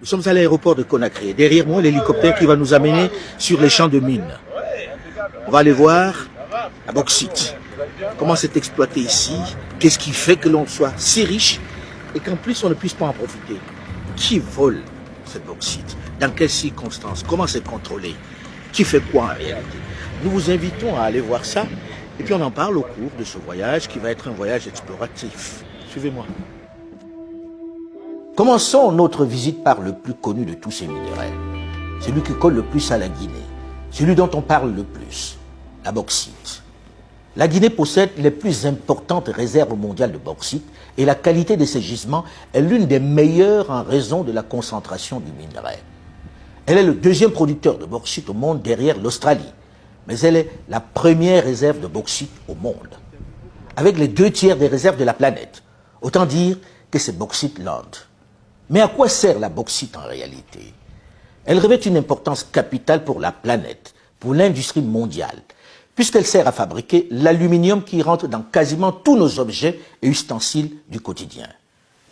Nous sommes à l'aéroport de Conakry. Derrière moi, l'hélicoptère qui va nous amener sur les champs de mines. On va aller voir la bauxite. Comment c'est exploité ici? Qu'est-ce qui fait que l'on soit si riche et qu'en plus on ne puisse pas en profiter? Qui vole cette bauxite? Dans quelles circonstances? Comment c'est contrôlé? Qui fait quoi en réalité? Nous vous invitons à aller voir ça et puis on en parle au cours de ce voyage qui va être un voyage exploratif. Suivez-moi. Commençons notre visite par le plus connu de tous ces minéraux. Celui qui colle le plus à la Guinée. Celui dont on parle le plus. La bauxite. La Guinée possède les plus importantes réserves mondiales de bauxite et la qualité de ces gisements est l'une des meilleures en raison de la concentration du minerai. Elle est le deuxième producteur de bauxite au monde derrière l'Australie, mais elle est la première réserve de bauxite au monde, avec les 2/3 des réserves de la planète. Autant dire que c'est Bauxite Land. Mais à quoi sert la bauxite en réalité? Elle revêt une importance capitale pour la planète, pour l'industrie mondiale, puisqu'elle sert à fabriquer l'aluminium qui rentre dans quasiment tous nos objets et ustensiles du quotidien.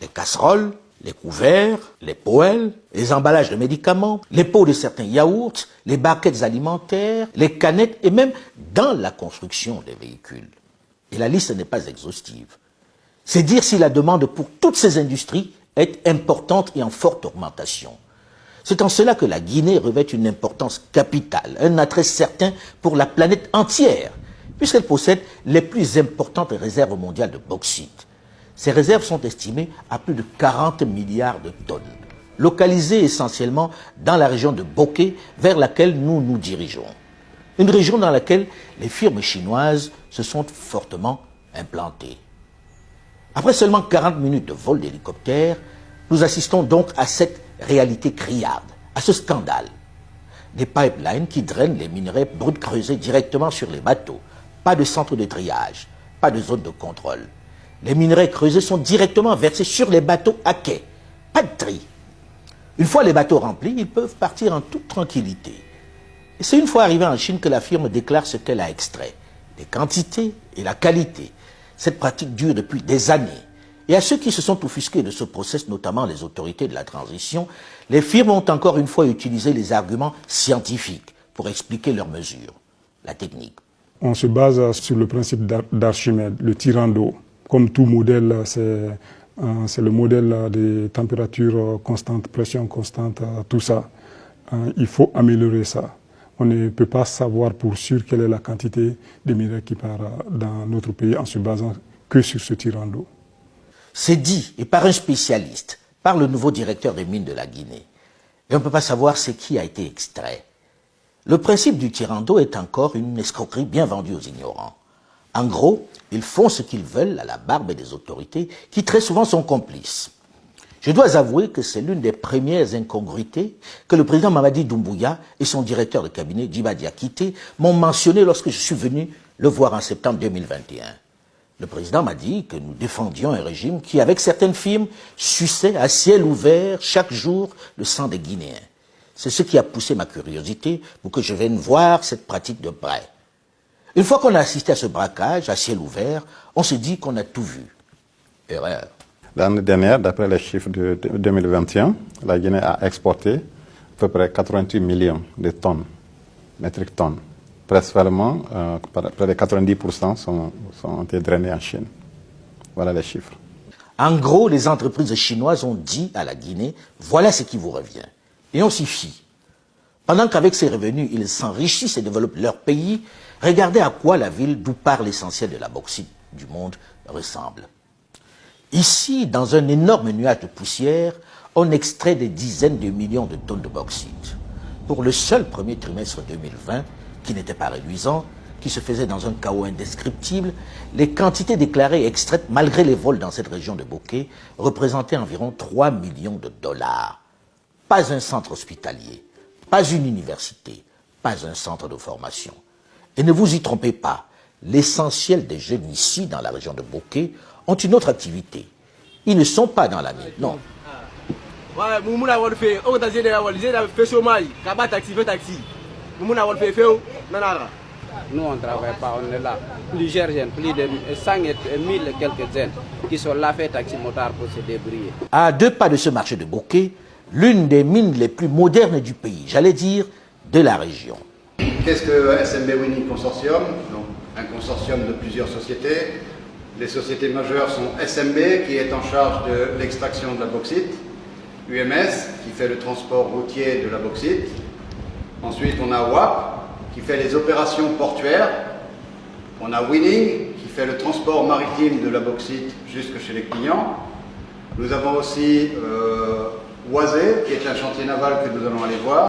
Les casseroles, les couverts, les poêles, les emballages de médicaments, les pots de certains yaourts, les barquettes alimentaires, les canettes et même dans la construction des véhicules. Et la liste n'est pas exhaustive. C'est dire si la demande pour toutes ces industries est importante et en forte augmentation. C'est en cela que la Guinée revêt une importance capitale, un attrait certain pour la planète entière, puisqu'elle possède les plus importantes réserves mondiales de bauxite. Ces réserves sont estimées à plus de 40 milliards de tonnes, localisées essentiellement dans la région de Bokeh, vers laquelle nous nous dirigeons. Une région dans laquelle les firmes chinoises se sont fortement implantées. Après seulement 40 minutes de vol d'hélicoptère, nous assistons donc à cette réalité criarde, à ce scandale. Des pipelines qui drainent les minerais bruts creusés directement sur les bateaux. Pas de centre de triage, pas de zone de contrôle. Les minerais creusés sont directement versés sur les bateaux à quai. Pas de tri. Une fois les bateaux remplis, ils peuvent partir en toute tranquillité. Et c'est une fois arrivé en Chine que la firme déclare ce qu'elle a extrait, les quantités et la qualité. Cette pratique dure depuis des années. Et à ceux qui se sont offusqués de ce process, notamment les autorités de la transition, les firmes ont encore une fois utilisé les arguments scientifiques pour expliquer leurs mesures, la technique. On se base sur le principe d'Archimède, le tirant d'eau. Comme tout modèle, c'est le modèle des températures constantes, pression constante, tout ça. Il faut améliorer ça. On ne peut pas savoir pour sûr quelle est la quantité de minerais qui part dans notre pays en se basant que sur ce tirant d'eau. C'est dit, et par un spécialiste, par le nouveau directeur des mines de la Guinée. Et on ne peut pas savoir ce qui a été extrait. Le principe du tirant d'eau est encore une escroquerie bien vendue aux ignorants. En gros, ils font ce qu'ils veulent à la barbe des autorités qui très souvent sont complices. Je dois avouer que c'est l'une des premières incongruités que le président Mamadi Doumbouya et son directeur de cabinet, Djiba Diakité, m'ont mentionné lorsque je suis venu le voir en septembre 2021. Le président m'a dit que nous défendions un régime qui, avec certaines firmes, suçait à ciel ouvert chaque jour le sang des Guinéens. C'est ce qui a poussé ma curiosité pour que je vienne voir cette pratique de près. Une fois qu'on a assisté à ce braquage à ciel ouvert, on se dit qu'on a tout vu. Erreur. L'année dernière, d'après les chiffres de 2021, la Guinée a exporté à peu près 88 millions de tonnes, métriques tonnes. Presque vraiment, près de 90% ont été drainés en Chine. Voilà les chiffres. En gros, les entreprises chinoises ont dit à la Guinée, voilà ce qui vous revient. Et on s'y fie. Pendant qu'avec ces revenus, ils s'enrichissent et développent leur pays, regardez à quoi la ville d'où part l'essentiel de la bauxite du monde ressemble. Ici, dans un énorme nuage de poussière, on extrait des dizaines de millions de tonnes de bauxite. Pour le seul premier trimestre 2020, qui n'était pas réduisant, qui se faisait dans un chaos indescriptible, les quantités déclarées et extraites malgré les vols dans cette région de Bokeh représentaient environ 3 millions de dollars. Pas un centre hospitalier, pas une université, pas un centre de formation. Et ne vous y trompez pas, l'essentiel des jeunes ici, dans la région de Bokeh, ont une autre activité. Ils ne sont pas dans la mine, non. Nous, on ne travaille pas, on est là. Plusieurs jeunes, plus de 100 et 1000 et quelques jeunes qui sont là, fait taxi motard pour se débrouiller. À 2 pas de ce marché de Bokeh, l'une des mines les plus modernes du pays, j'allais dire de la région. Qu'est-ce que SMB Winning Consortium? Donc, un consortium de plusieurs sociétés. Les sociétés majeures sont SMB, qui est en charge de l'extraction de la bauxite, UMS, qui fait le transport routier de la bauxite. Ensuite, on a WAP, qui fait les opérations portuaires. On a Winning, qui fait le transport maritime de la bauxite jusque chez les clients. Nous avons aussi Oisé, qui est un chantier naval que nous allons aller voir.